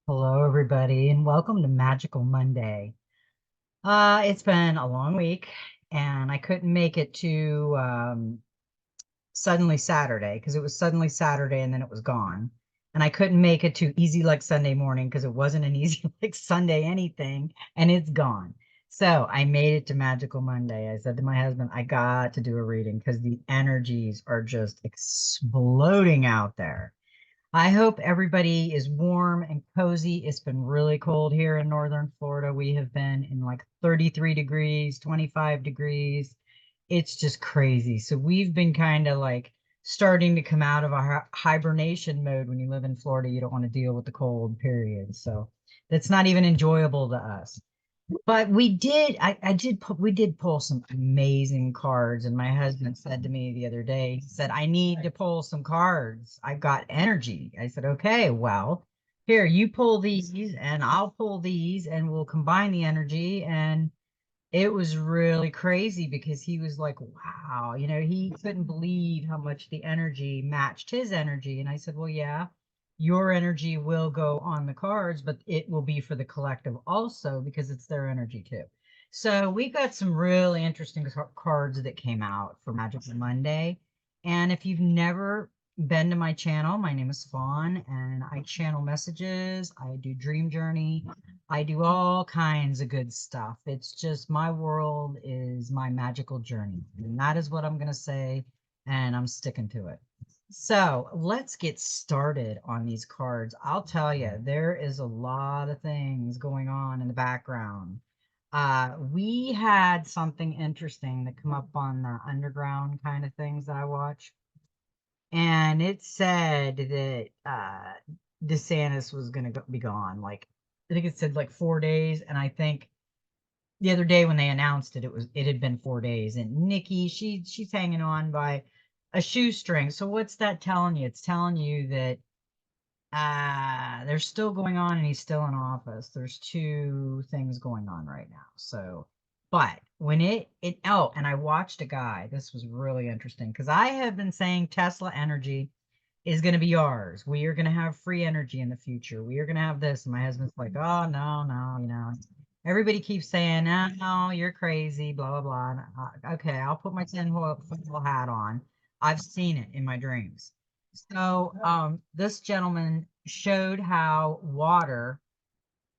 Hello, everybody, and welcome to Magical Monday. It's been a long week, and I couldn't make it to Suddenly Saturday because it was Suddenly Saturday and then it was gone. And I couldn't make it to Easy Like Sunday morning because it wasn't an Easy Like Sunday anything, and it's gone. So I made it to Magical Monday. I said to my husband, I got to do a reading because the energies are just exploding out there. I hope everybody is warm and cozy. It's been really cold here in northern Florida. We have been in like 33 degrees, 25 degrees. It's just crazy. So we've been kind of like starting to come out of our hibernation mode. When you live in Florida, you don't want to deal with the cold, period. So that's not even enjoyable to us. But we did pull some amazing cards. And my husband said to me the other day, he said, I need to pull some cards. I've got energy. I said, okay, well, here, you pull these and I'll pull these and we'll combine the energy. And it was really crazy because he was like, wow, he couldn't believe how much the energy matched his energy. And I said, well, yeah, your energy will go on the cards, but it will be for the collective also because it's their energy too. So we got some really interesting cards that came out for Magic Monday. And if you've never been to my channel, my name is Fawn and I channel messages, I do dream journey, I do all kinds of good stuff. It's just my world is my magical journey. And that is what I'm going to say. And I'm sticking to it. So let's get started on these cards. I'll tell you, there is a lot of things going on in the background. We had something interesting that come up on the underground kind of things that I watch. And it said that DeSantis was going to be gone. Like, I think it said like 4 days. And I think the other day when they announced it had been 4 days. And Nikki, she's hanging on by a shoestring. So what's that telling you? It's telling you that they're still going on and he's still in office. There's two things going on right now. So, but when oh, and I watched a guy, this was really interesting because I have been saying Tesla energy is going to be ours. We are going to have free energy in the future. We are going to have this. And my husband's like, oh, no, no, everybody keeps saying, no, no, you're crazy, blah, blah, blah. And, okay, I'll put my tinfoil hat on. I've seen it in my dreams. So this gentleman showed how water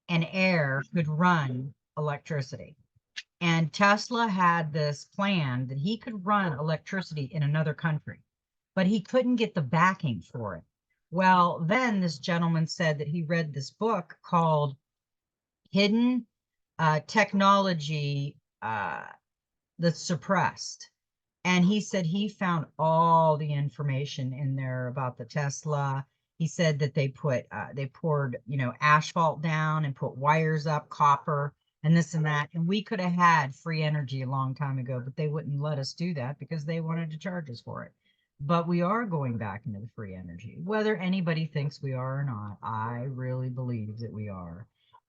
and air could run electricity. And Tesla had this plan that he could run electricity in another country, but he couldn't get the backing for it. Well, then this gentleman said that he read this book called Hidden Technology That's Suppressed. And he said he found all the information in there about the Tesla. He said that they poured, asphalt down and put wires up, copper, and this and that. And we could have had free energy a long time ago, but they wouldn't let us do that because they wanted to charge us for it. But we are going back into the free energy, whether anybody thinks we are or not. I really believe that we are.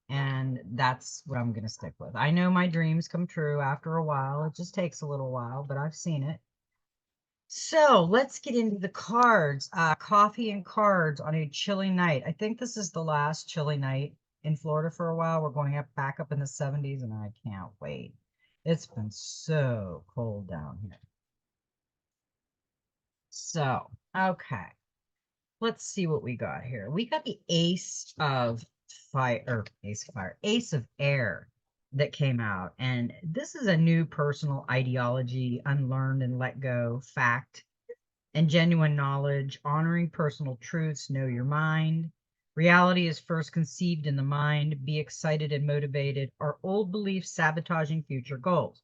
And that's what I'm going to stick with. I know my dreams come true after a while. It just takes a little while, but I've seen it. So let's get into the cards. Coffee and cards on a chilly night. I think this is the last chilly night in Florida for a while. We're going back up in the 70s, and I can't wait. It's been so cold down here. So, okay, let's see what we got here. We got the Ace of Air that came out. And this is a new personal ideology, unlearned and let go, fact and genuine knowledge, honoring personal truths, know your mind. Reality is first conceived in the mind. Be excited and motivated. Are old beliefs sabotaging future goals?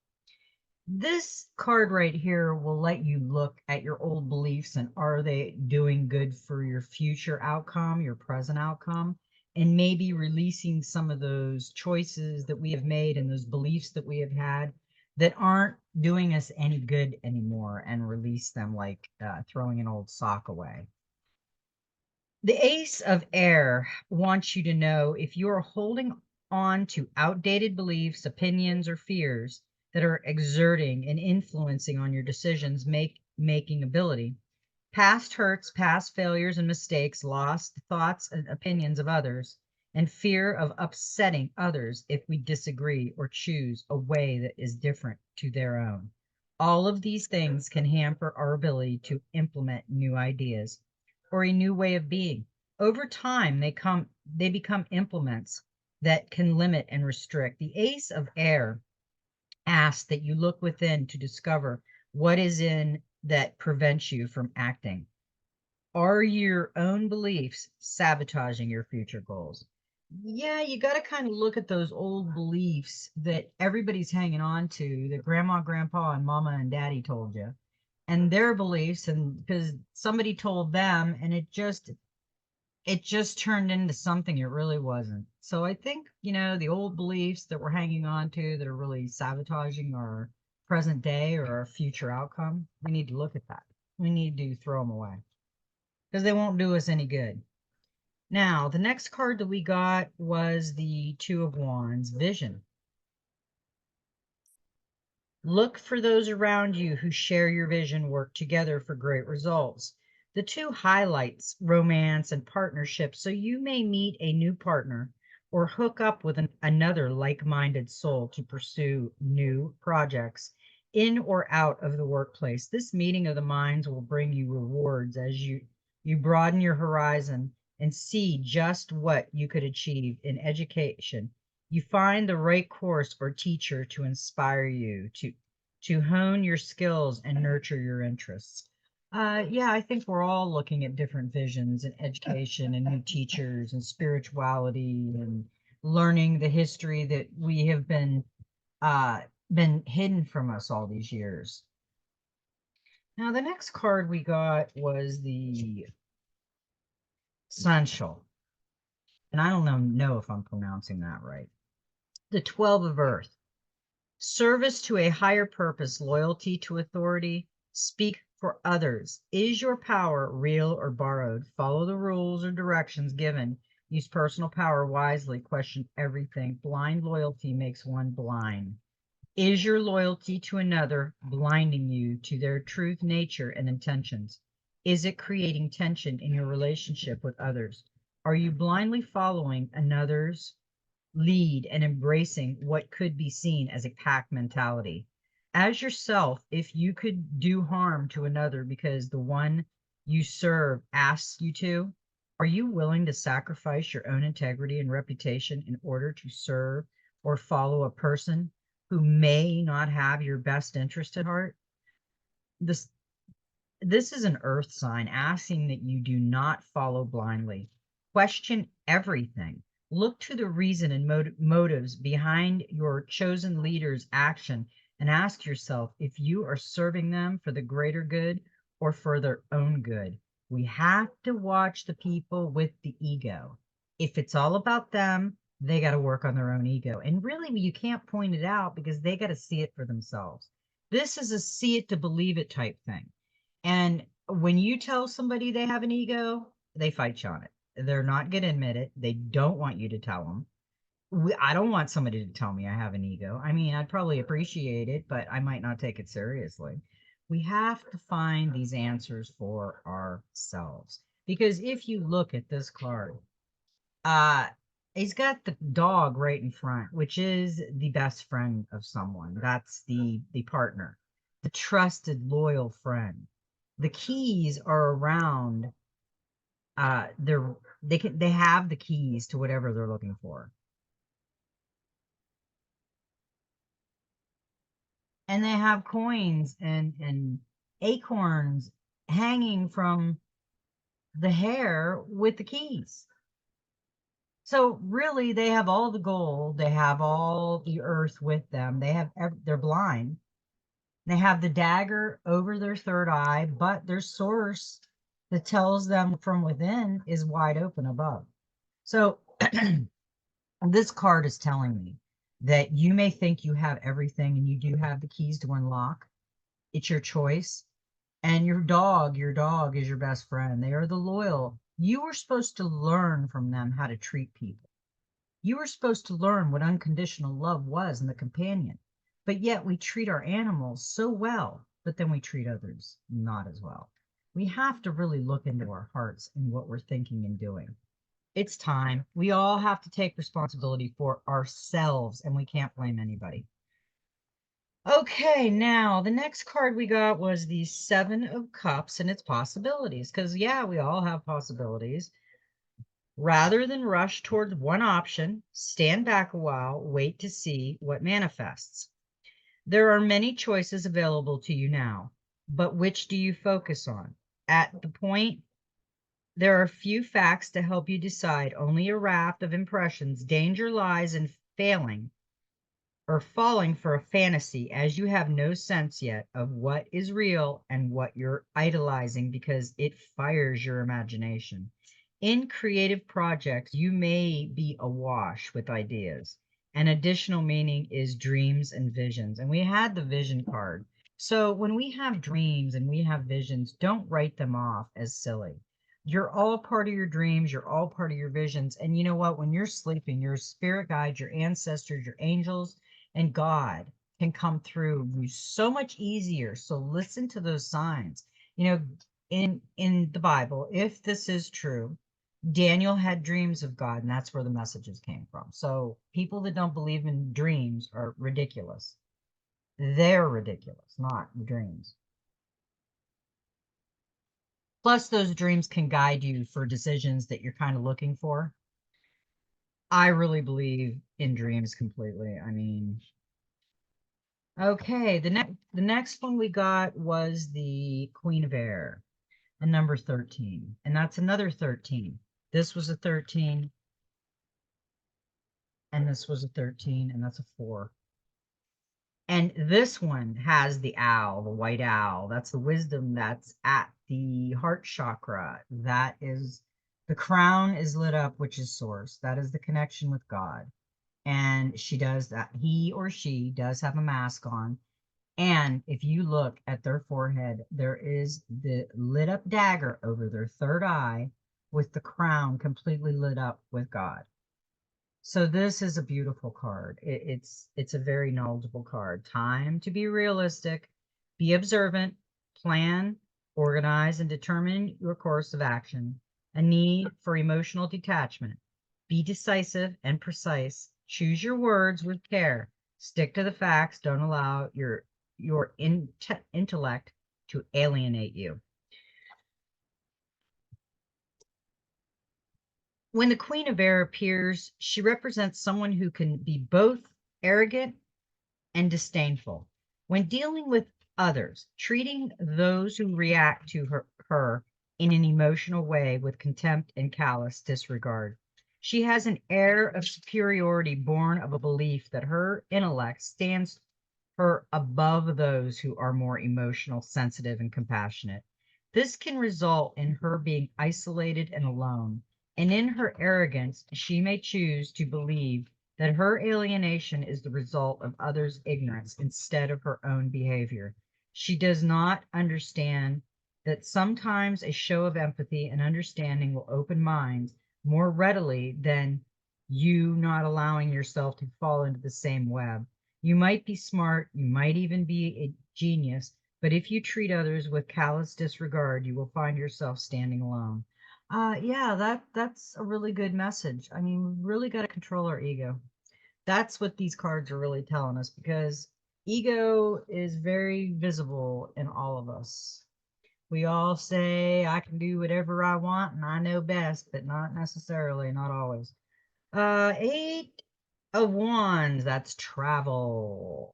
This card right here will let you look at your old beliefs and are they doing good for your future outcome, your present outcome, and maybe releasing some of those choices that we have made and those beliefs that we have had that aren't doing us any good anymore and release them like throwing an old sock away. The Ace of Air wants you to know if you are holding on to outdated beliefs, opinions, or fears that are exerting and influencing on your decisions making ability. Past hurts, past failures and mistakes, lost thoughts and opinions of others and fear of upsetting others if we disagree or choose a way that is different to their own. All of these things can hamper our ability to implement new ideas or a new way of being. Over time, they become implements that can limit and restrict. The Ace of Air asks that you look within to discover what is in that prevents you from acting. Are your own beliefs sabotaging your future goals? Yeah, you got to kind of look at those old beliefs that everybody's hanging on to, that grandma, grandpa, and mama and daddy told you, and their beliefs, and because somebody told them, and it just turned into something it really wasn't. So I think, the old beliefs that we're hanging on to that are really sabotaging our present day or our future outcome, we need to look at that. We need to throw them away because they won't do us any good. Now, the next card that we got was the Two of Wands, Vision. Look for those around you who share your vision, work together for great results. The two highlights romance and partnership, so you may meet a new partner or hook up with another like-minded soul to pursue new projects in or out of the workplace. This meeting of the minds will bring you rewards as you broaden your horizon and see just what you could achieve in education. You find the right course or teacher to inspire you to hone your skills and nurture your interests. Yeah, I think we're all looking at different visions in education and new teachers and spirituality and learning the history that we have been hidden from us all these years. Now, the next card we got was the Sunshal, and I don't know if I'm pronouncing that right. The 12 of Earth. Service to a higher purpose, loyalty to authority, speak for others. Is your power real or borrowed? Follow the rules or directions given. Use personal power wisely. Question everything. Blind loyalty makes one blind. Is your loyalty to another blinding you to their truth, nature, and intentions? Is it creating tension in your relationship with others? Are you blindly following another's lead and embracing what could be seen as a pack mentality? As yourself, if you could do harm to another because the one you serve asks you to, are you willing to sacrifice your own integrity and reputation in order to serve or follow a person who may not have your best interest at heart? This this is an earth sign asking that you do not follow blindly. Question everything. Look to the reason and motives behind your chosen leader's action and ask yourself if you are serving them for the greater good or for their own good. We have to watch the people with the ego. If it's all about them, they got to work on their own ego. And really, you can't point it out because they got to see it for themselves. This is a see it to believe it type thing. And when you tell somebody they have an ego, they fight you on it. They're not going to admit it. They don't want you to tell them. I don't want somebody to tell me I have an ego. I mean, I'd probably appreciate it, but I might not take it seriously. We have to find these answers for ourselves. Because if you look at this card, uh, he's got the dog right in front, which is the best friend of someone. That's the partner, the trusted, loyal friend. The keys are around. They have the keys to whatever they're looking for, and they have coins and acorns hanging from the hair with the keys. So really, they have all the gold. They have all the earth with them. They're blind. They have the dagger over their third eye, but their source that tells them from within is wide open above. So this card is telling me that you may think you have everything and you do have the keys to unlock. It's your choice. And your dog is your best friend. They are the loyal. You were supposed to learn from them how to treat people. You were supposed to learn what unconditional love was in the companion. But yet we treat our animals so well, but then we treat others not as well. We have to really look into our hearts and what we're thinking and doing. It's time. We all have to take responsibility for ourselves, and we can't blame anybody. Okay, now the next card we got was the Seven of Cups and its possibilities. Because, yeah, we all have possibilities. Rather than rush towards one option, stand back a while, wait to see what manifests. There are many choices available to you now, but which do you focus on? At the point, there are few facts to help you decide, only a raft of impressions. Danger lies in failing or falling for a fantasy, as you have no sense yet of what is real and what you're idolizing, because it fires your imagination. In creative projects, you may be awash with ideas. An additional meaning is dreams and visions. And we had the vision card. So when we have dreams and we have visions, don't write them off as silly. You're all part of your dreams, you're all part of your visions. And you know what? When you're sleeping, your spirit guides, your ancestors, your angels, and God can come through you so much easier. So listen to those signs. You know, in the Bible, if this is true, Daniel had dreams of God, and that's where the messages came from. So people that don't believe in dreams are ridiculous. They're ridiculous, not the dreams. Plus, those dreams can guide you for decisions that you're kind of looking for. I really believe in dreams completely. I mean, okay, the next one we got was the Queen of Air, a number 13, and that's another 13. This was a 13, and this was a 13, and that's a 4. And this one has the owl, the white owl. That's the wisdom that's at the heart chakra. That is the crown is lit up, which is source. That is the connection with God. And she does that. He or she does have a mask on. And if you look at their forehead, there is the lit up dagger over their third eye with the crown completely lit up with God. So this is a beautiful card. It's a very knowledgeable card. Time to be realistic, be observant, plan, organize, and determine your course of action. A need for emotional detachment. Be decisive and precise. Choose your words with care. Stick to the facts. Don't allow your intellect to alienate you. When the Queen of Air appears, she represents someone who can be both arrogant and disdainful. When dealing with others, treating those who react to her in an emotional way with contempt and callous disregard. She has an air of superiority born of a belief that her intellect stands her above those who are more emotional, sensitive, and compassionate. This can result in her being isolated and alone, and in her arrogance, she may choose to believe that her alienation is the result of others' ignorance instead of her own behavior. She does not understand that sometimes a show of empathy and understanding will open minds more readily than you not allowing yourself to fall into the same web. You might be smart, you might even be a genius, but if you treat others with callous disregard, you will find yourself standing alone. Yeah, that's a really good message. I mean, we really got to control our ego. That's what these cards are really telling us, because ego is very visible in all of us. We all say, I can do whatever I want and I know best, but not necessarily, not always. Eight of Wands, that's travel.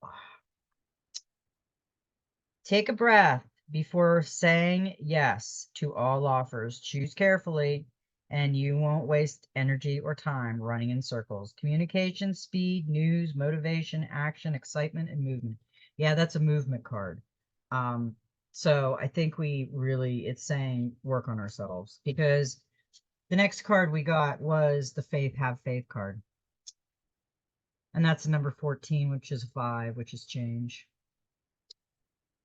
Take a breath before saying yes to all offers. Choose carefully, and you won't waste energy or time running in circles. Communication, speed, news, motivation, action, excitement, and movement. Yeah, that's a movement card. Um, so I think it's saying work on ourselves, because the next card we got was the Have Faith card. And that's a number 14, which is 5, which is change.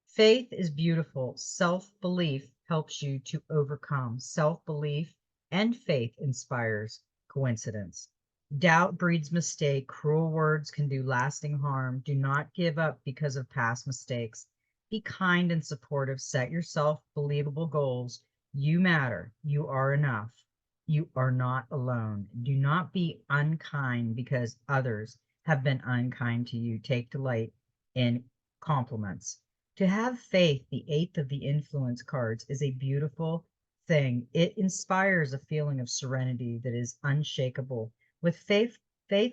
Faith is beautiful. Self-belief helps you to overcome. Self-belief and faith inspires coincidence. Doubt breeds mistake. Cruel words can do lasting harm. Do not give up because of past mistakes. Be kind and supportive. Set yourself believable goals. You matter. You are enough. You are not alone. Do not be unkind because others have been unkind to you. Take delight in compliments. To have faith, the eighth of the influence cards, is a beautiful thing. It inspires a feeling of serenity that is unshakable. With faith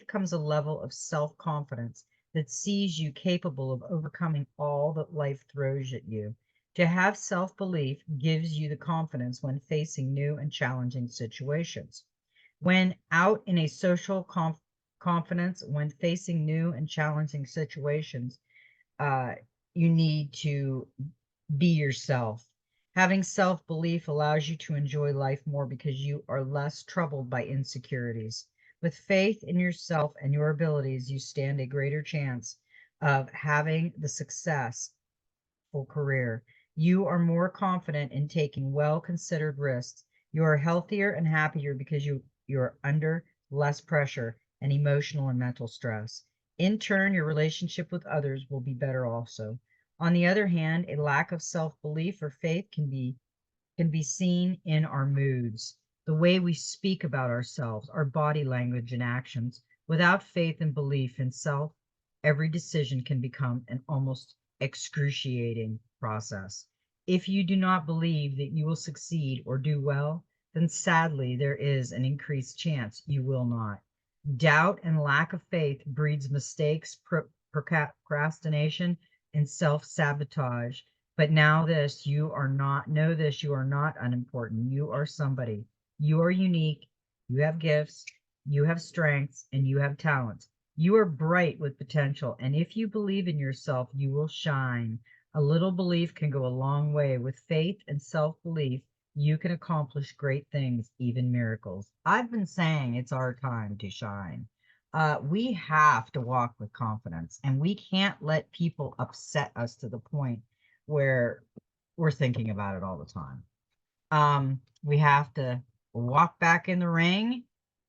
comes a level of self-confidence that sees you capable of overcoming all that life throws at you. To have self belief gives you the confidence when facing new and challenging situations. When out in a social confidence, when facing new and challenging situations, uh, you need to be yourself. Having self belief allows you to enjoy life more because you are less troubled by insecurities. With faith in yourself and your abilities, you stand a greater chance of having the success career. You are more confident in taking well-considered risks. You are healthier and happier because you're under less pressure and emotional and mental stress. In turn, your relationship with others will be better also. On the other hand, a lack of self-belief or faith can be seen in our moods, the way we speak about ourselves, our body language and actions. Without faith and belief in self, every decision can become an almost excruciating process. If you do not believe that you will succeed or do well, then sadly, there is an increased chance you will not. Doubt and lack of faith breeds mistakes, procrastination, and self-sabotage. But now this, you are not, know this, you are not unimportant. You are somebody. You are unique. You have gifts. You have strengths and you have talents. You are bright with potential. And if you believe in yourself, you will shine. A little belief can go a long way. With faith and self-belief, you can accomplish great things, even miracles. I've been saying it's our time to shine. We have to walk with confidence, and we can't let people upset us to the point where we're thinking about it all the time. We have to walk back in the ring.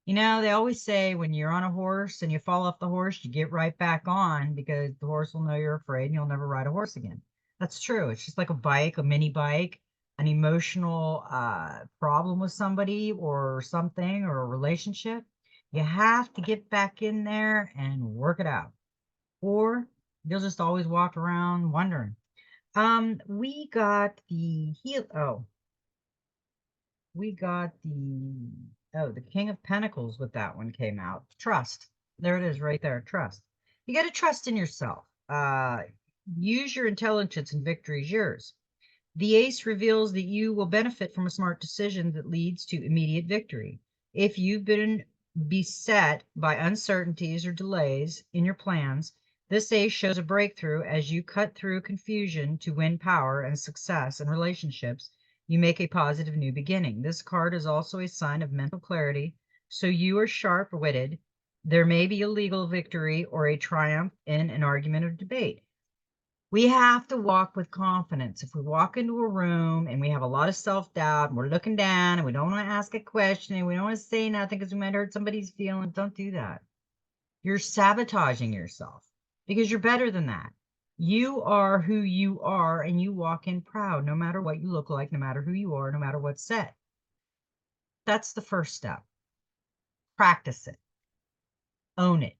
You know, they always say when you're on a horse and you fall off the horse, you get right back on because the horse will know you're afraid and you'll never ride a horse again. That's true. It's just like a bike, a mini bike, an emotional problem with somebody or something or a relationship. You have to get back in there and work it out, or you'll just always walk around wondering. We got the heal. Oh, we got the King of Pentacles with that one came out. Trust. There it is right there. Trust. You got to trust in yourself. Use your intelligence and victory is yours. The ace reveals that you will benefit from a smart decision that leads to immediate victory. If you've been beset by uncertainties or delays in your plans, this ace shows a breakthrough as you cut through confusion to win power and success in relationships. You make a positive new beginning. This card is also a sign of mental clarity, so you are sharp-witted. There may be a legal victory or a triumph in an argument or debate. We have to walk with confidence. If we walk into a room and we have a lot of self-doubt and we're looking down and we don't want to ask a question and we don't want to say nothing because we might hurt somebody's feelings, don't do that. You're sabotaging yourself because you're better than that. You are who you are and you walk in proud no matter what you look like, no matter who you are, no matter what's said. That's the first step. Practice it. Own it.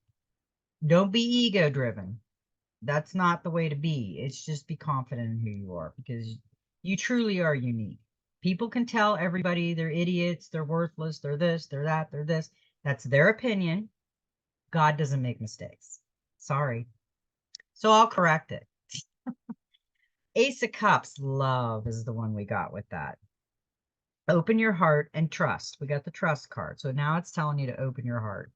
Don't be ego driven. That's not the way to be. It's just be confident in who you are because you truly are unique. People can tell everybody they're idiots, they're worthless, they're this, they're that, they're this. That's their opinion. God doesn't make mistakes. Sorry. So I'll correct it. Ace of Cups, love is the one we got with that. Open your heart and trust. We got the trust card. So now it's telling you to open your heart.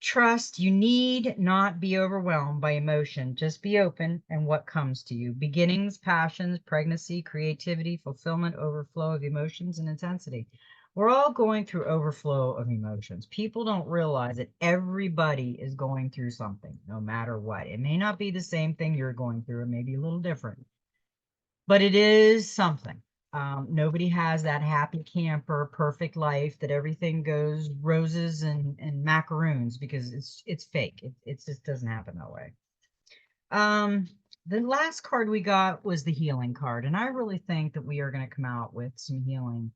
Trust, you need not be overwhelmed by emotion. Just be open and what comes to you. Beginnings, passions, pregnancy, creativity, fulfillment, overflow of emotions, and intensity. We're all going through overflow of emotions. People don't realize that everybody is going through something, no matter what. It may not be the same thing you're going through. It may be a little different, but it is something. Nobody has that happy camper, perfect life that everything goes roses and macaroons because it's fake. It just doesn't happen that way. The last card we got was the healing card, and I really think that we are going to come out with some healing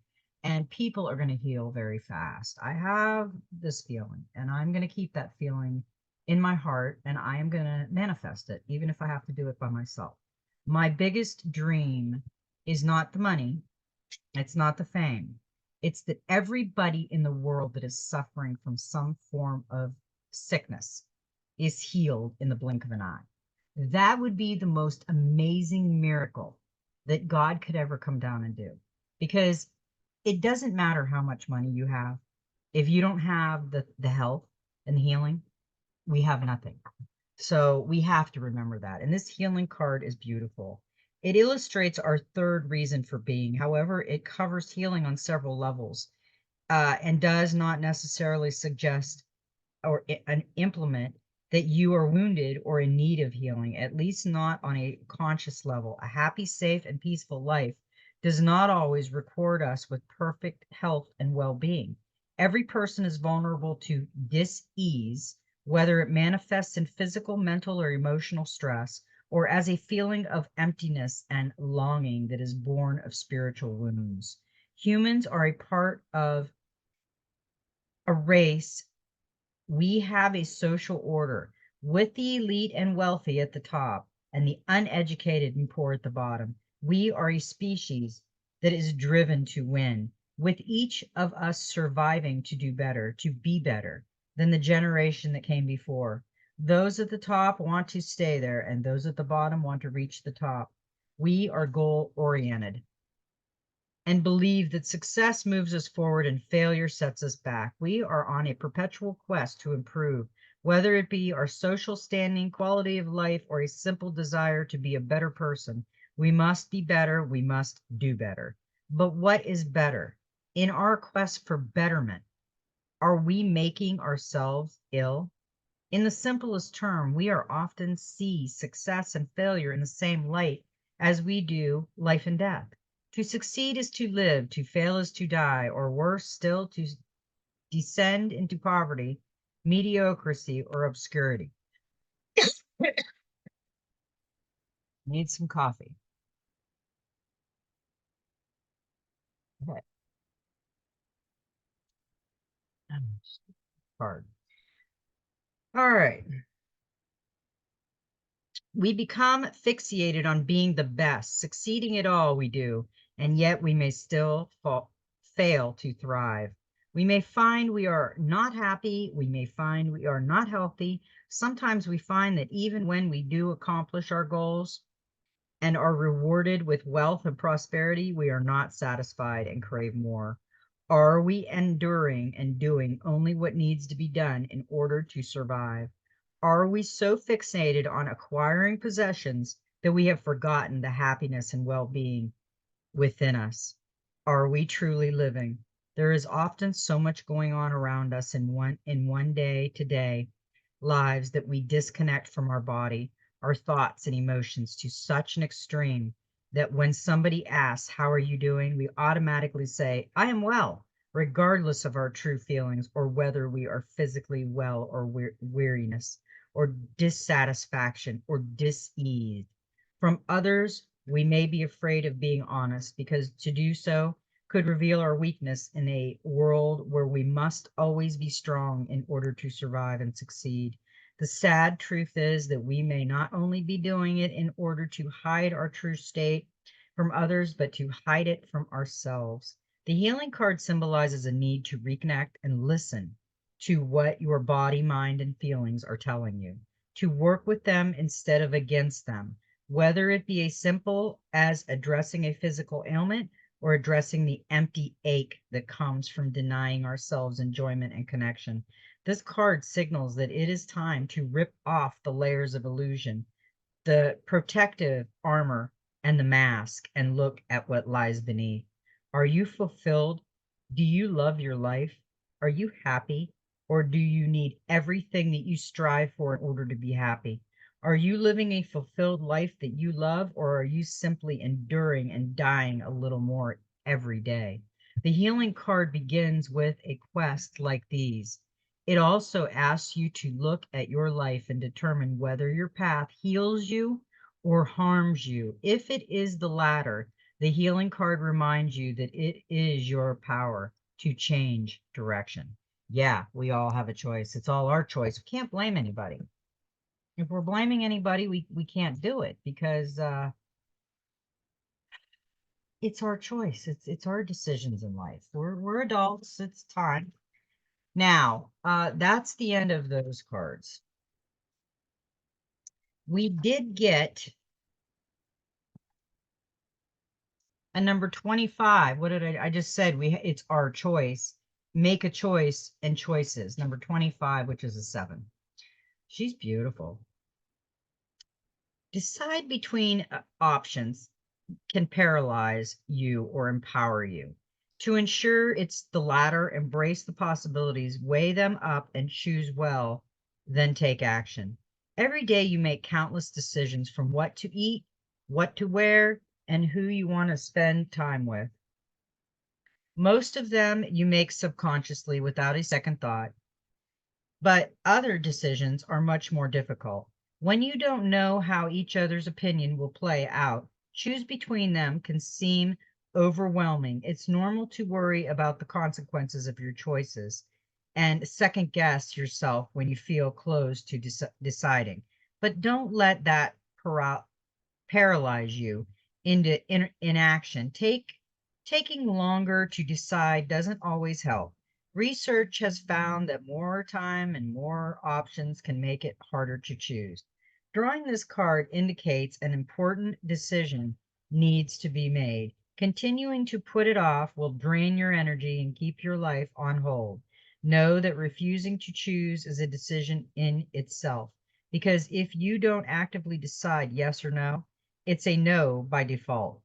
and people are going to heal very fast. I have this feeling, and I'm going to keep that feeling in my heart, and I am going to manifest it, even if I have to do it by myself. My biggest dream is not the money, it's not the fame. It's that everybody in the world that is suffering from some form of sickness is healed in the blink of an eye. That would be the most amazing miracle that God could ever come down and do. Because it doesn't matter how much money you have. If you don't have the health and the healing, we have nothing. So we have to remember that. And this healing card is beautiful. It illustrates our third reason for being. However, it covers healing on several levels, and does not necessarily suggest or an implement that you are wounded or in need of healing, at least not on a conscious level. A happy, safe, and peaceful life does not always record us with perfect health and well being. Every person is vulnerable to dis-ease, whether it manifests in physical, mental, or emotional stress, or as a feeling of emptiness and longing that is born of spiritual wounds. Humans are a part of a race. We have a social order with the elite and wealthy at the top and the uneducated and poor at the bottom. We are a species that is driven to win, with each of us surviving to do better, to be better than the generation that came before. Those at the top want to stay there, and those at the bottom want to reach the top. We are goal oriented and believe that success moves us forward and failure sets us back. We are on a perpetual quest to improve, whether it be our social standing, quality of life, or a simple desire to be a better person. We must be better. We must do better. But what is better? In our quest for betterment, are we making ourselves ill? In the simplest term, we are often see success and failure in the same light as we do life and death. To succeed is to live, to fail is to die, or worse still, to descend into poverty, mediocrity, or obscurity. Need some coffee. Okay. Hard. All right. We become fixated on being the best, succeeding at all we do, and yet we may still fail to thrive. We may find we are not happy. We may find we are not healthy. Sometimes we find that even when we do accomplish our goals and are rewarded with wealth and prosperity, we are not satisfied and crave more. Are we enduring and doing only what needs to be done in order to survive? Are we so fixated on acquiring possessions that we have forgotten the happiness and well-being within us? Are we truly living? There is often so much going on around us in one day to day lives that we disconnect from our body, our thoughts and emotions to such an extreme that when somebody asks, "How are you doing?" we automatically say, "I am well," regardless of our true feelings or whether we are physically well or weariness or dissatisfaction or dis-ease. From others, we may be afraid of being honest because to do so could reveal our weakness in a world where we must always be strong in order to survive and succeed. The sad truth is that we may not only be doing it in order to hide our true state from others, but to hide it from ourselves. The healing card symbolizes a need to reconnect and listen to what your body, mind, and feelings are telling you, to work with them instead of against them, whether it be as simple as addressing a physical ailment or addressing the empty ache that comes from denying ourselves enjoyment and connection. This card signals that it is time to rip off the layers of illusion, the protective armor, and the mask, and look at what lies beneath. Are you fulfilled? Do you love your life? Are you happy? Or do you need everything that you strive for in order to be happy? Are you living a fulfilled life that you love, or are you simply enduring and dying a little more every day? The healing card begins with a quest like these. It also asks you to look at your life and determine whether your path heals you or harms you. If it is the latter, The healing card reminds you that it is your power to change direction. Yeah, we all have a choice. It's all our choice. We can't blame anybody. If we're blaming anybody, we can't do it because it's our choice. It's our decisions in life. We're adults. It's time. Now, that's the end of those cards. We did get a number 25. What did I just said? It's our choice. Make a choice and choices. Number 25, which is a 7. She's beautiful. Decide between options can paralyze you or empower you. To ensure it's the latter, embrace the possibilities, weigh them up, and choose well, then take action. Every day you make countless decisions, from what to eat, what to wear, and who you want to spend time with. Most of them you make subconsciously without a second thought, but other decisions are much more difficult. When you don't know how each other's opinion will play out, choose between them can seem overwhelming. It's normal to worry about the consequences of your choices and second guess yourself when you feel close to deciding. But don't let that paralyze you into inaction. Taking longer to decide doesn't always help. Research has found that more time and more options can make it harder to choose. Drawing this card indicates an important decision needs to be made. Continuing to put it off will drain your energy and keep your life on hold. Know that refusing to choose is a decision in itself, because if you don't actively decide yes or no, it's a no by default.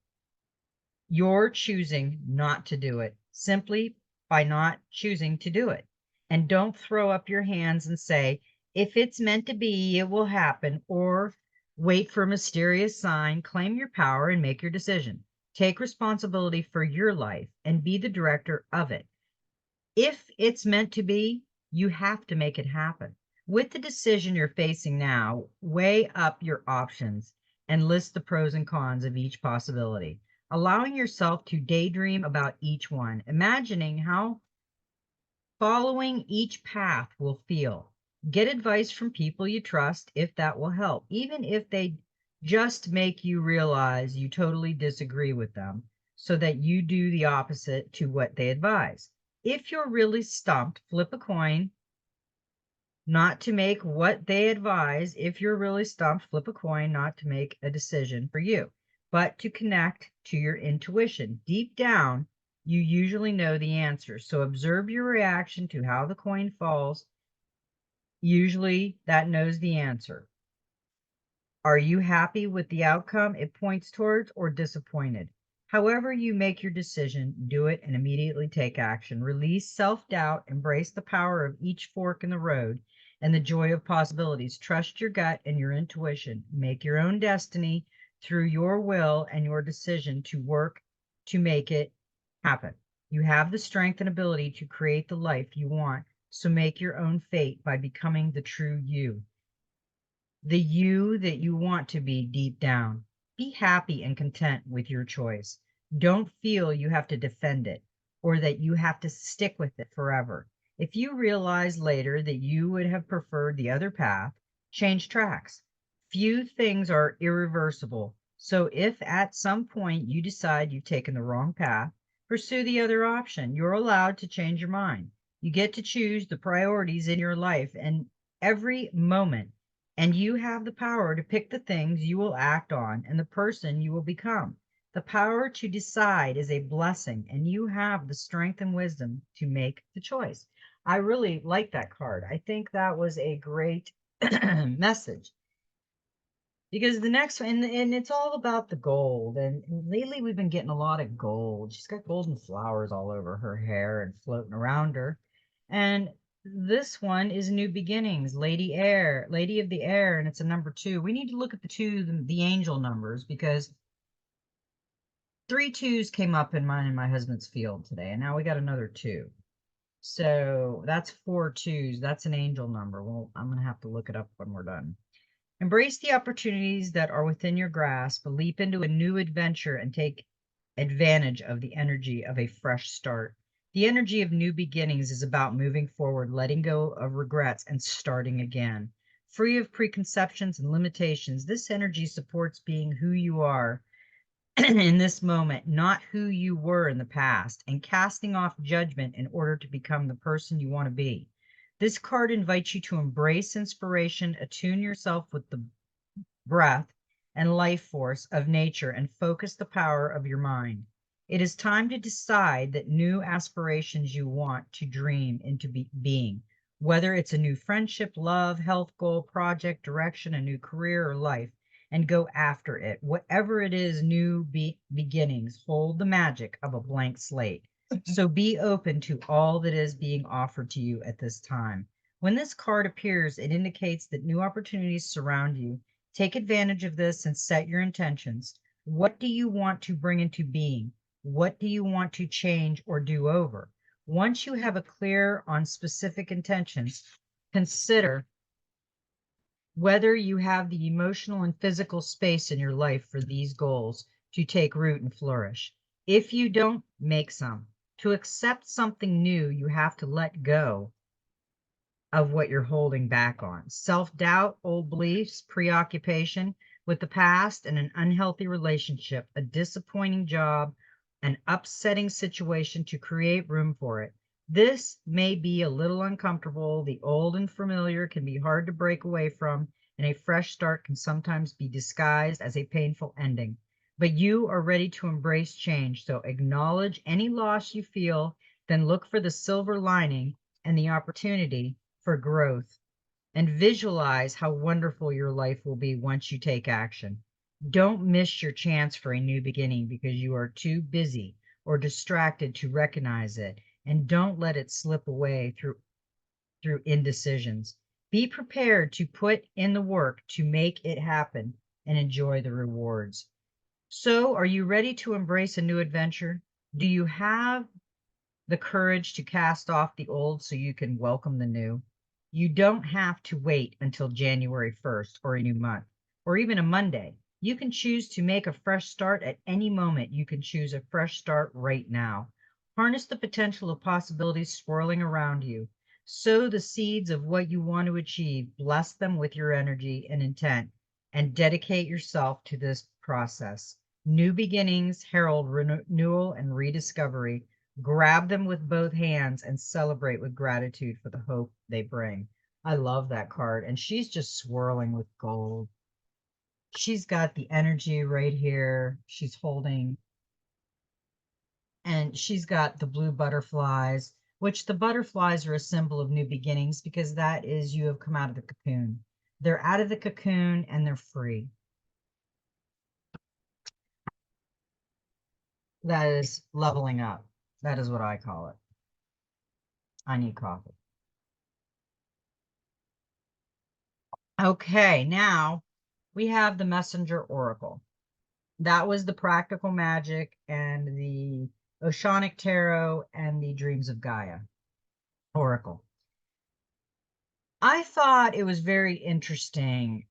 You're choosing not to do it simply by not choosing to do it. And don't throw up your hands and say, if it's meant to be, it will happen, or wait for a mysterious sign. Claim your power and make your decision. Take responsibility for your life and be the director of it. If it's meant to be, you have to make it happen. With the decision you're facing now, weigh up your options and list the pros and cons of each possibility, allowing yourself to daydream about each one, imagining how following each path will feel. Get advice from people you trust if that will help, even if they just make you realize you totally disagree with them, so that you do the opposite to what they advise. If you're really stumped, flip a coin. Not to make what they advise. If you're really stumped, flip a coin, not to make a decision for you, but to connect to your intuition. Deep down, you usually know the answer. So observe your reaction to how the coin falls. Usually that knows the answer. Are you happy with the outcome it points towards, or disappointed? However you make your decision, do it and immediately take action. Release self-doubt, embrace the power of each fork in the road and the joy of possibilities. Trust your gut and your intuition. Make your own destiny through your will and your decision to work to make it happen. You have the strength and ability to create the life you want, so make your own fate by becoming the true you, the you that you want to be deep down. Be happy and content with your choice. Don't feel you have to defend it or that you have to stick with it forever. If you realize later that you would have preferred the other path, change tracks. Few things are irreversible. So if at some point you decide you've taken the wrong path, pursue the other option. You're allowed to change your mind. You get to choose the priorities in your life and every moment, and you have the power to pick the things you will act on and the person you will become. The power to decide is a blessing, and you have the strength and wisdom to make the choice. I really like that card. I think that was a great message, because the next one, and it's all about the gold. And lately we've been getting a lot of gold. She's got golden flowers all over her hair and floating around her. And this one is New Beginnings, Lady Air, Lady of the Air, and it's a number 2. We need to look at the angel numbers, because 3 2s came up in mine and my husband's field today, and now we got another 2. So that's 4 2s. That's an angel number. Well, I'm going to have to look it up when we're done. Embrace the opportunities that are within your grasp, leap into a new adventure, and take advantage of the energy of a fresh start. The energy of new beginnings is about moving forward, letting go of regrets, and starting again. Free of preconceptions and limitations, this energy supports being who you are in this moment, not who you were in the past, and casting off judgment in order to become the person you want to be. This card invites you to embrace inspiration, attune yourself with the breath and life force of nature, and focus the power of your mind. It is time to decide that new aspirations you want to dream into being, whether it's a new friendship, love, health goal, project, direction, a new career, or life, and go after it. Whatever it is, new beginnings hold the magic of a blank slate. So be open to all that is being offered to you at this time. When this card appears, it indicates that new opportunities surround you. Take advantage of this and set your intentions. What do you want to bring into being? What do you want to change or do over? Once you have a clear on specific intentions, consider whether you have the emotional and physical space in your life for these goals to take root and flourish. If you don't, make some. To accept something new, you have to let go of what you're holding back on. Self-doubt, old beliefs, preoccupation with the past, and an unhealthy relationship, a disappointing job, an upsetting situation to create room for it. This may be a little uncomfortable. The old and familiar can be hard to break away from, and a fresh start can sometimes be disguised as a painful ending. But you are ready to embrace change, so acknowledge any loss you feel, then look for the silver lining and the opportunity for growth, and visualize how wonderful your life will be once you take action. Don't miss your chance for a new beginning because you are too busy or distracted to recognize it, and don't let it slip away through indecisions. Be prepared to put in the work to make it happen and enjoy the rewards. So, are you ready to embrace a new adventure? Do you have the courage to cast off the old so you can welcome the new? You don't have to wait until January 1st or a new month or even a Monday. You can choose to make a fresh start at any moment. You can choose a fresh start right now. Harness the potential of possibilities swirling around you. Sow the seeds of what you want to achieve. Bless them with your energy and intent, and dedicate yourself to this process. New beginnings herald renewal and rediscovery. Grab them with both hands and celebrate with gratitude for the hope they bring. I love that card. And she's just swirling with gold. She's got the energy right here. She's holding, and she's got the blue butterflies, which the butterflies are a symbol of new beginnings because that is you have come out of the cocoon. They're out of the cocoon and they're free. That is leveling up. That is what I call it. I need coffee. Okay, now we have the Messenger Oracle. That was the Practical Magic and the Oceanic Tarot and the Dreams of Gaia Oracle. I thought it was very interesting,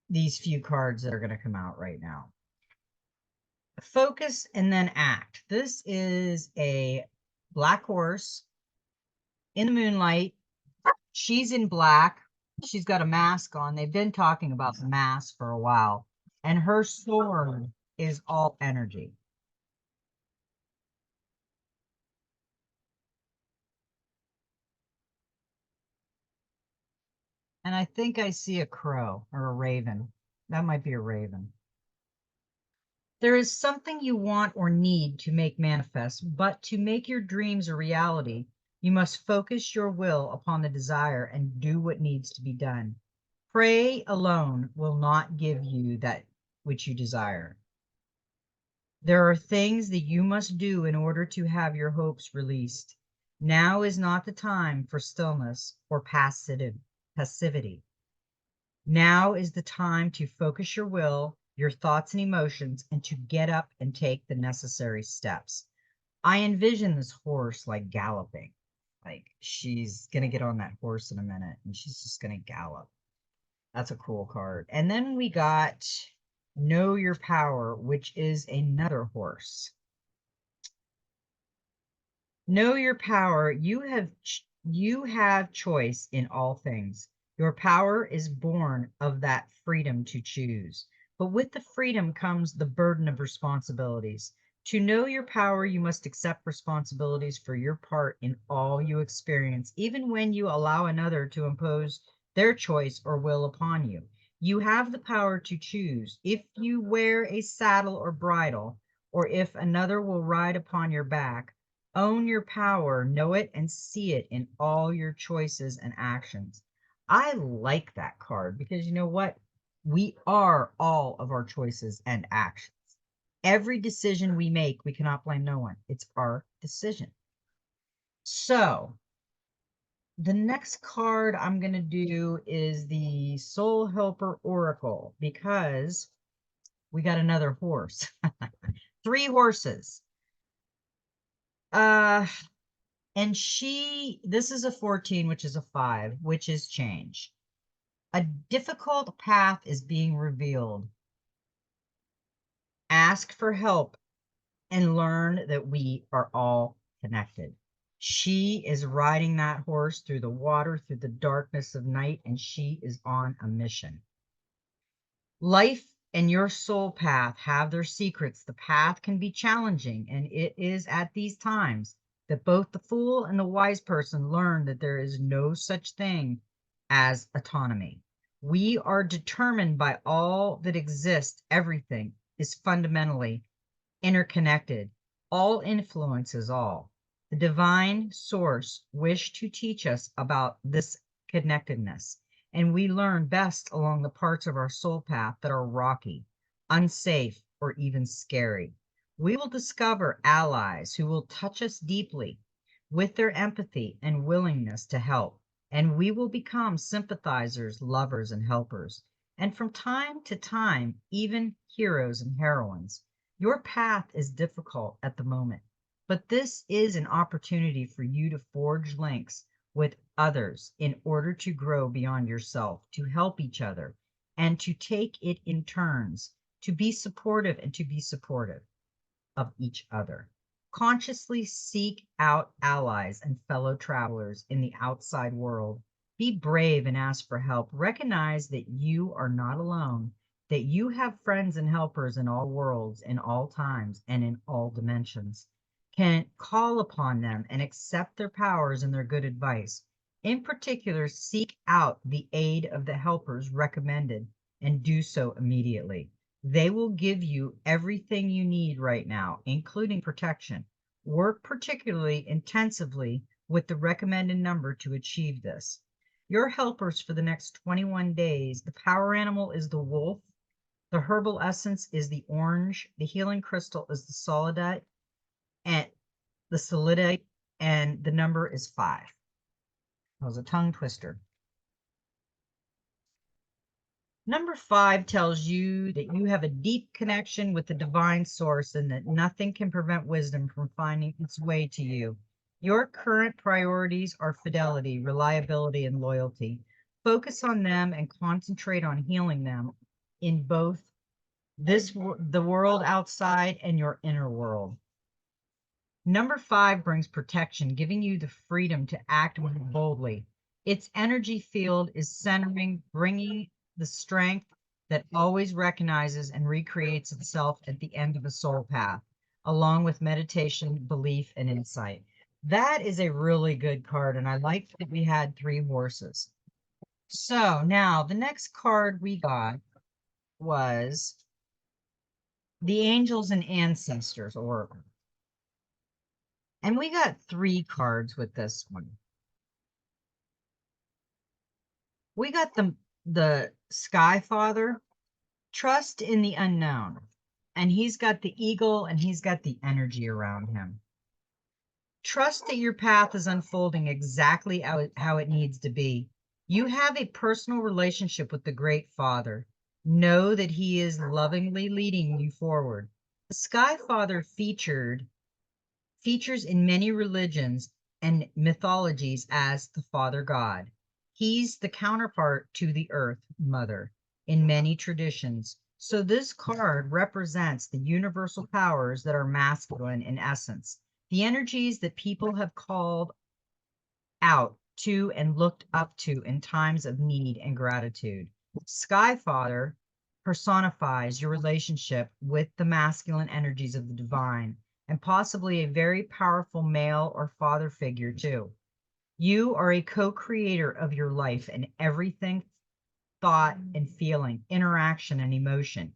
these few cards that are going to come out right now. Focus and then act. This is a black horse in the moonlight. She's in black. She's got a mask on. They've been talking about the mask for a while. And her sword is all energy. And I think I see a crow or a raven. That might be a raven. There is something you want or need to make manifest, but to make your dreams a reality, you must focus your will upon the desire and do what needs to be done. Pray alone will not give you that which you desire. There are things that you must do in order to have your hopes released. Now is not the time for stillness or passivity. Now is the time to focus your will, your thoughts and emotions, and to get up and take the necessary steps. I envision this horse like galloping. Like she's going to get on that horse in a minute and she's just going to gallop. That's a cool card. And then we got Know your power, which is another horse. Know your power. You have choice in all things. Your power is born of that freedom to choose. But with the freedom comes the burden of responsibilities. To know your power, you must accept responsibilities for your part in all you experience, even when you allow another to impose their choice or will upon you. You have the power to choose if you wear a saddle or bridle, or if another will ride upon your back. Own your power, know it, and see it in all your choices and actions. I like that card because you know what? We are all of our choices and actions. Every decision we make, we cannot blame no one. It's our decision. So the next card I'm going to do is the Soul Helper Oracle because we got another horse. Three horses. Uh, And this is a 14, which is a 5, which is change. A difficult path is being revealed. Ask for help and learn that we are all connected. She is riding that horse through the water, through the darkness of night, and she is on a mission. Life and your soul path have their secrets. The path can be challenging, and it is at these times that both the fool and the wise person learn that there is no such thing as autonomy. We are determined by all that exists. Everything is fundamentally interconnected. All influences all. The divine source wished to teach us about this connectedness, and we learn best along the parts of our soul path that are rocky, unsafe, or even scary. We will discover allies who will touch us deeply with their empathy and willingness to help, and we will become sympathizers, lovers, and helpers, and from time to time, even heroes and heroines. Your path is difficult at the moment, but this is an opportunity for you to forge links with others in order to grow beyond yourself, to help each other, and to take it in turns, to be supportive and to be supportive of each other. Consciously seek out allies and fellow travelers in the outside world. Be brave and ask for help. Recognize that you are not alone, that you have friends and helpers in all worlds, in all times, and in all dimensions. Can call upon them and accept their powers and their good advice. In particular, seek out the aid of the helpers recommended and do so immediately. They will give you everything you need right now, including protection. Work particularly intensively with the recommended number to achieve this. Your helpers for the next 21 days, the power animal is the wolf, the herbal essence is the orange, the healing crystal is the solidite, and the solidite, and the number is 5. That was a tongue twister. Number 5 tells you that you have a deep connection with the divine source and that nothing can prevent wisdom from finding its way to you. Your current priorities are fidelity, reliability, and loyalty. Focus on them and concentrate on healing them in both the world outside and your inner world. Number 5 brings protection, giving you the freedom to act boldly. Its energy field is centering, bringing the strength that always recognizes and recreates itself at the end of a soul path, along with meditation, belief, and insight. That is a really good card, and I liked that we had 3 horses. So now the next card we got was the Angels and Ancestors Oracle. And we got 3 cards with this one. We got the Sky Father, trust in the unknown. And he's got the eagle and he's got the energy around him. Trust that your path is unfolding exactly how it needs to be. You have a personal relationship with the Great Father. Know that he is lovingly leading you forward. The Sky Father features in many religions and mythologies as the Father God. He's the counterpart to the Earth Mother in many traditions. So this card represents the universal powers that are masculine in essence, the energies that people have called out to and looked up to in times of need and gratitude. Sky Father personifies your relationship with the masculine energies of the divine and possibly a very powerful male or father figure too. You are a co-creator of your life and everything thought and feeling, interaction and emotion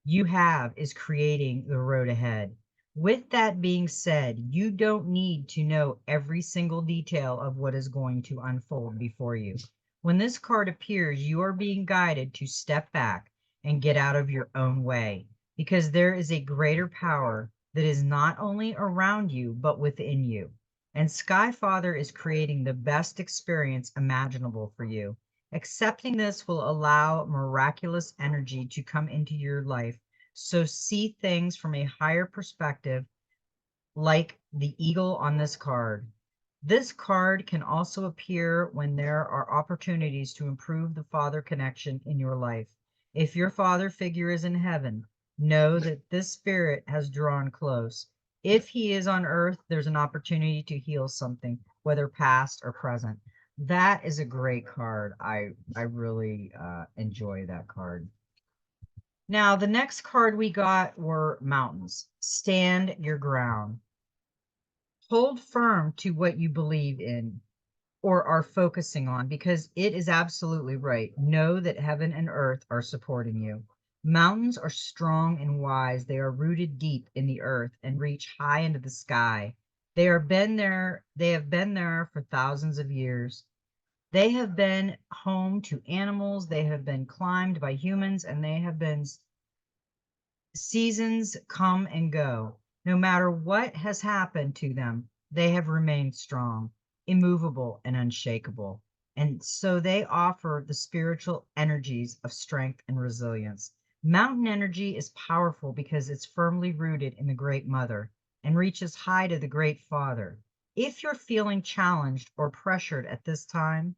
you have is creating the road ahead. With that being said, you don't need to know every single detail of what is going to unfold before you. When this card appears, you are being guided to step back and get out of your own way because there is a greater power that is not only around you, but within you. And Sky Father is creating the best experience imaginable for you. Accepting this will allow miraculous energy to come into your life. So see things from a higher perspective, like the eagle on this card. This card can also appear when there are opportunities to improve the father connection in your life. If your father figure is in heaven, know that this spirit has drawn close. If he is on earth, there's an opportunity to heal something, whether past or present. That is a great card. I really enjoy that card. Now, the next card we got were mountains. Stand your ground. Hold firm to what you believe in or are focusing on because it is absolutely right. Know that heaven and earth are supporting you. Mountains are strong and wise. They are rooted deep in the earth and reach high into the sky. They have been there for thousands of years. They have been home to animals, they have been climbed by humans, and they have been seasons come and go. No matter what has happened to them, they have remained strong, immovable, and unshakable. And so they offer the spiritual energies of strength and resilience. Mountain energy is powerful because it's firmly rooted in the Great Mother and reaches high to the Great Father. If you're feeling challenged or pressured at this time,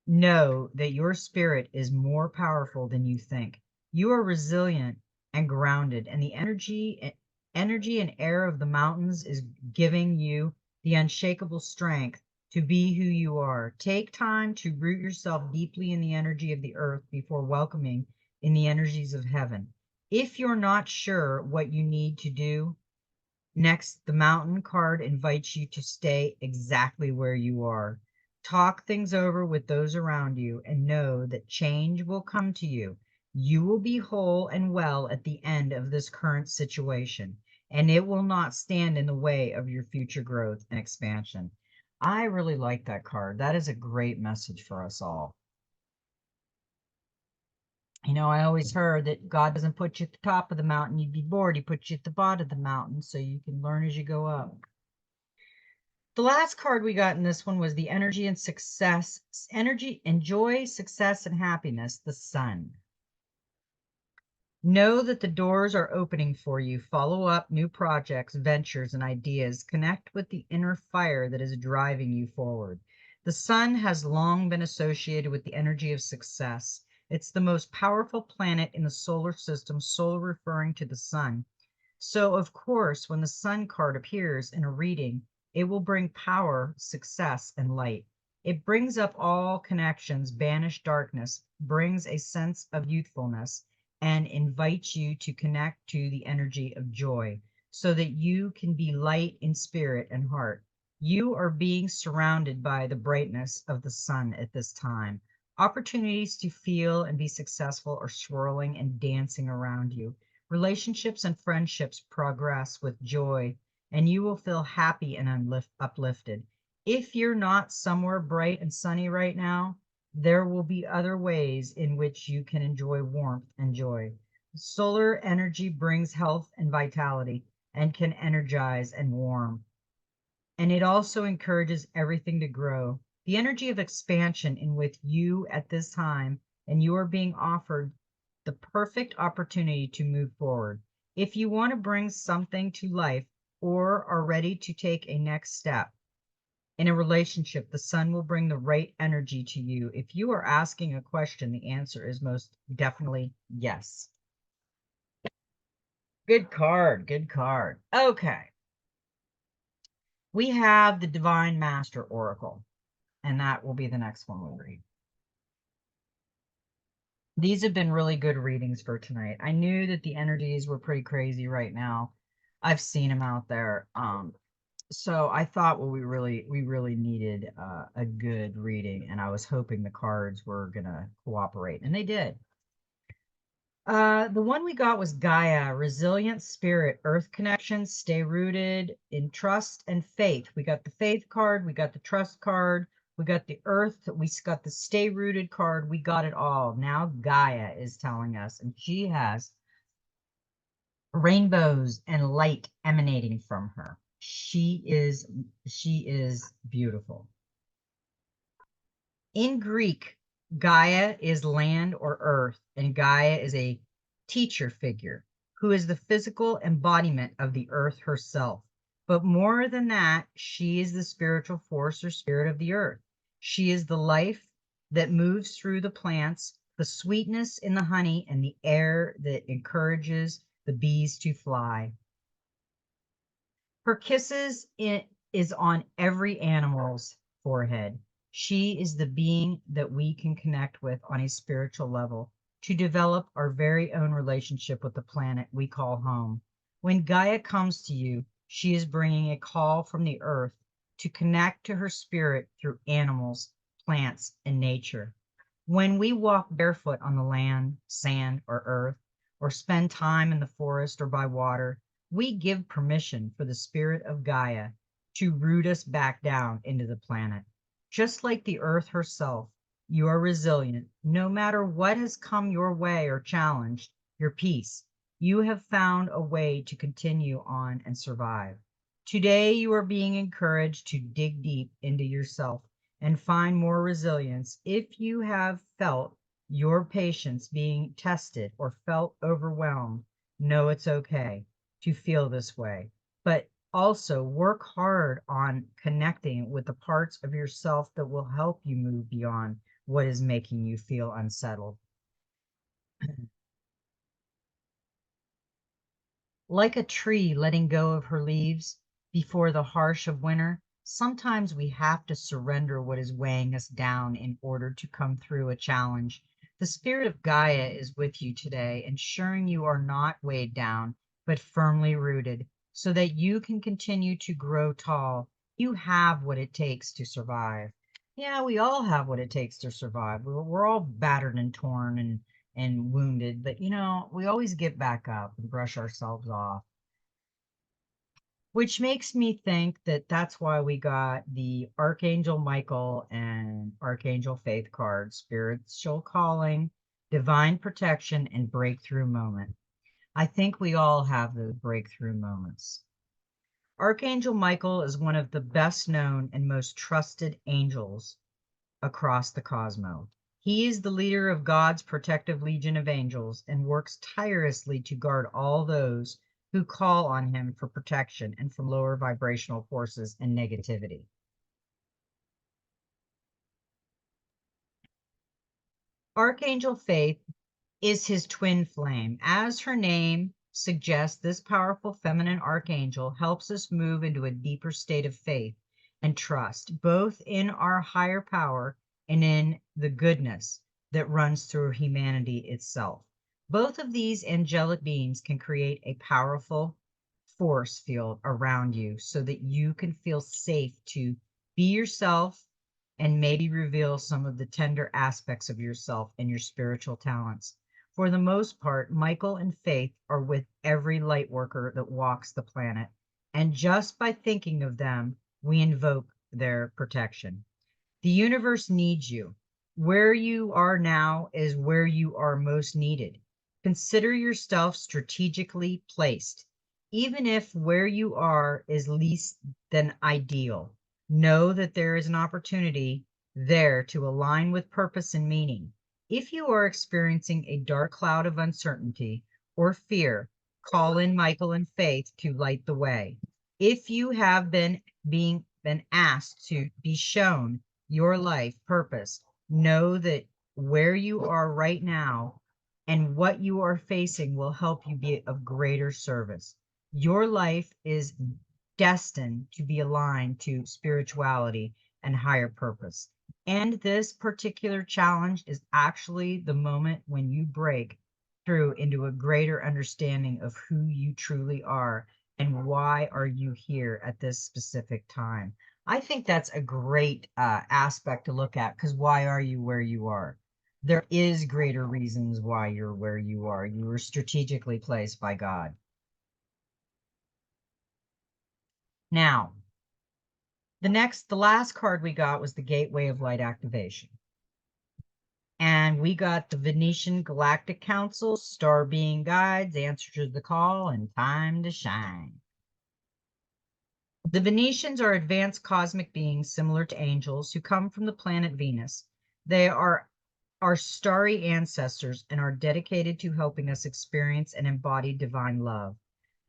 know that your spirit is more powerful than you think. You are resilient and grounded, and the energy and air of the mountains is giving you the unshakable strength to be who you are. Take time to root yourself deeply in the energy of the earth before welcoming in the energies of heaven. If you're not sure what you need to do, next, the mountain card invites you to stay exactly where you are. Talk things over with those around you and know that change will come to you. You will be whole and well at the end of this current situation, and it will not stand in the way of your future growth and expansion. I really like that card. That is a great message for us all. I always heard that God doesn't put you at the top of the mountain, you'd be bored. He puts you at the bottom of the mountain so you can learn as you go up. The last card we got in this one was the energy and success, energy and joy, success and happiness, the sun. Know that the doors are opening for you. Follow up new projects, ventures, and ideas. Connect with the inner fire that is driving you forward. The sun has long been associated with the energy of success. It's the most powerful planet in the solar system, solar referring to the sun. So, of course, when the sun card appears in a reading, it will bring power, success, and light. It brings up all connections, banish darkness, brings a sense of youthfulness, and invites you to connect to the energy of joy so that you can be light in spirit and heart. You are being surrounded by the brightness of the sun at this time. Opportunities to feel and be successful are swirling and dancing around you. Relationships and friendships progress with joy, and you will feel happy and uplifted. If you're not somewhere bright and sunny right now, there will be other ways in which you can enjoy warmth and joy. Solar energy brings health and vitality and can energize and warm. And it also encourages everything to grow. The energy of expansion in with you at this time, and you are being offered the perfect opportunity to move forward. If you want to bring something to life or are ready to take a next step in a relationship, the sun will bring the right energy to you. If you are asking a question, the answer is most definitely yes. Good card. Good card. Okay. We have the Divine Master Oracle, and that will be the next one we'll read. These have been really good readings for tonight. I knew that the energies were pretty crazy right now. I've seen them out there. So I thought, well, we really needed a good reading, and I was hoping the cards were gonna cooperate, and they did. The one we got was Gaia, resilient spirit, earth connection, stay rooted in trust and faith. We got the faith card, we got the trust card, we got the earth, we got the stay rooted card, we got it all. Now Gaia is telling us, and she has rainbows and light emanating from her. She is beautiful. In Greek, Gaia is land or earth, and Gaia is a teacher figure who is the physical embodiment of the earth herself. But more than that, she is the spiritual force or spirit of the earth. She is the life that moves through the plants, the sweetness in the honey, and the air that encourages the bees to fly. Her kisses is on every animal's forehead. She is the being that we can connect with on a spiritual level to develop our very own relationship with the planet we call home. When Gaia comes to you, she is bringing a call from the earth to connect to her spirit through animals, plants, and nature. When we walk barefoot on the land, sand, or earth, or spend time in the forest or by water, we give permission for the spirit of Gaia to root us back down into the planet. Just like the earth herself, you are resilient. No matter what has come your way or challenged your peace, you have found a way to continue on and survive. Today, you are being encouraged to dig deep into yourself and find more resilience. If you have felt your patience being tested or felt overwhelmed, know it's okay to feel this way, but also work hard on connecting with the parts of yourself that will help you move beyond what is making you feel unsettled. Like a tree letting go of her leaves before the harsh of winter, sometimes we have to surrender what is weighing us down in order to come through a challenge. The spirit of Gaia is with you today, ensuring you are not weighed down, but firmly rooted, so that you can continue to grow tall. You have what it takes to survive. Yeah, we all have what it takes to survive. We're all battered and torn and wounded, but we always get back up and brush ourselves off, which makes me think that that's why we got the Archangel Michael and Archangel Faith cards, spiritual calling, divine protection, and breakthrough moment. I think we all have those breakthrough moments. Archangel Michael is one of the best known and most trusted angels across the cosmos. He is the leader of God's protective legion of angels and works tirelessly to guard all those who call on him for protection and from lower vibrational forces and negativity. Archangel Faith is his twin flame. As her name suggests, this powerful feminine archangel helps us move into a deeper state of faith and trust, both in our higher power and in the goodness that runs through humanity itself. Both of these angelic beings can create a powerful force field around you so that you can feel safe to be yourself and maybe reveal some of the tender aspects of yourself and your spiritual talents. For the most part, Michael and Faith are with every light worker that walks the planet, and just by thinking of them, we invoke their protection. The universe needs you. Where you are now is where you are most needed. Consider yourself strategically placed. Even if where you are is least than ideal, know that there is an opportunity there to align with purpose and meaning. If you are experiencing a dark cloud of uncertainty or fear, call in Michael and Faith to light the way. If you have been asked to be shown your life purpose, know that where you are right now and what you are facing will help you be of greater service. Your life is destined to be aligned to spirituality and higher purpose. And this particular challenge is actually the moment when you break through into a greater understanding of who you truly are and why are you here at this specific time. I think that's a great aspect to look at, because why are you where you are? There is greater reasons why you're where you are. You were strategically placed by God. Now, the last card we got was the Gateway of Light Activation. And we got the Venetian Galactic Council, Star Being Guides, Answer to the Call, and Time to Shine. The Venetians are advanced cosmic beings similar to angels who come from the planet Venus. They are our starry ancestors and are dedicated to helping us experience and embody divine love.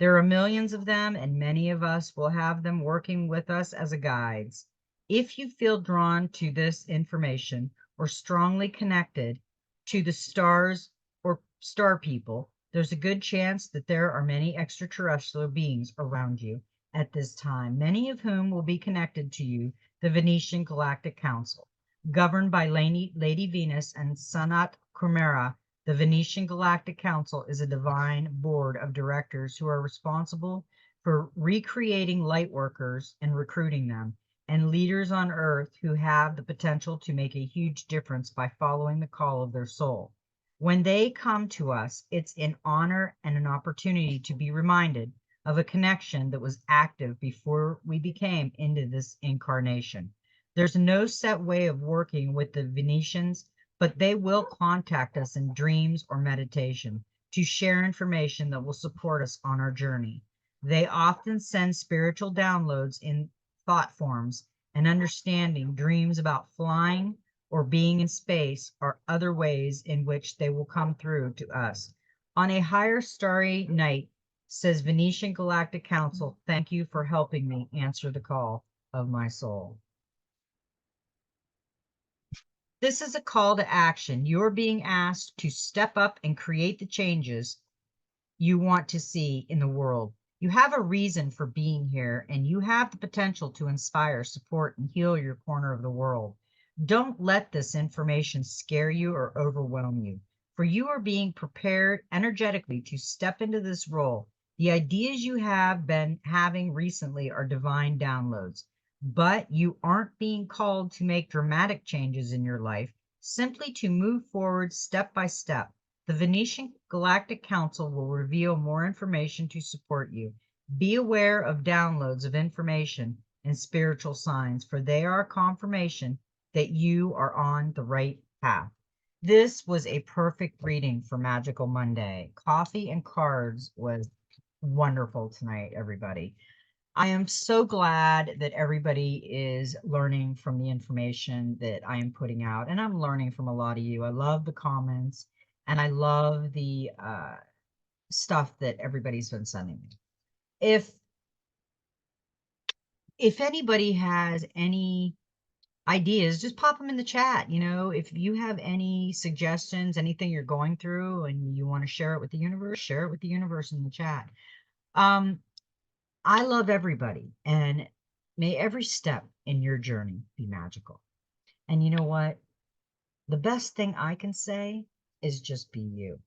There are millions of them, and many of us will have them working with us as a guides. If you feel drawn to this information or strongly connected to the stars or star people, there's a good chance that there are many extraterrestrial beings around you at this time, many of whom will be connected to you, the Venetian Galactic Council. Governed by Lady Venus and Sanat Kumara, the Venetian Galactic Council is a divine board of directors who are responsible for recreating light workers and recruiting them, and leaders on Earth who have the potential to make a huge difference by following the call of their soul. When they come to us, it's an honor and an opportunity to be reminded of a connection that was active before we became into this incarnation. There's no set way of working with the Venetians, but they will contact us in dreams or meditation to share information that will support us on our journey. They often send spiritual downloads in thought forms and understanding dreams about flying or being in space or other ways in which they will come through to us. On a higher starry night, says Venetian Galactic Council, thank you for helping me answer the call of my soul. This is a call to action. You're being asked to step up and create the changes you want to see in the world. You have a reason for being here, and you have the potential to inspire, support, and heal your corner of the world. Don't let this information scare you or overwhelm you, for you are being prepared energetically to step into this role. The ideas you have been having recently are divine downloads, but you aren't being called to make dramatic changes in your life, simply to move forward step by step. The Venetian Galactic Council will reveal more information to support you. Be aware of downloads of information and spiritual signs, for they are confirmation that you are on the right path. This was a perfect reading for Magical Monday. Coffee and cards was wonderful tonight, everybody. I am so glad that everybody is learning from the information that I am putting out, and I'm learning from a lot of you. I love the comments, and I love the stuff that everybody's been sending me. If anybody has any ideas, just pop them in the chat. If you have any suggestions, anything you're going through, and you want to share it with the universe, share it with the universe in the chat. I love everybody, and may every step in your journey be magical. And you know what? The best thing I can say is just be you.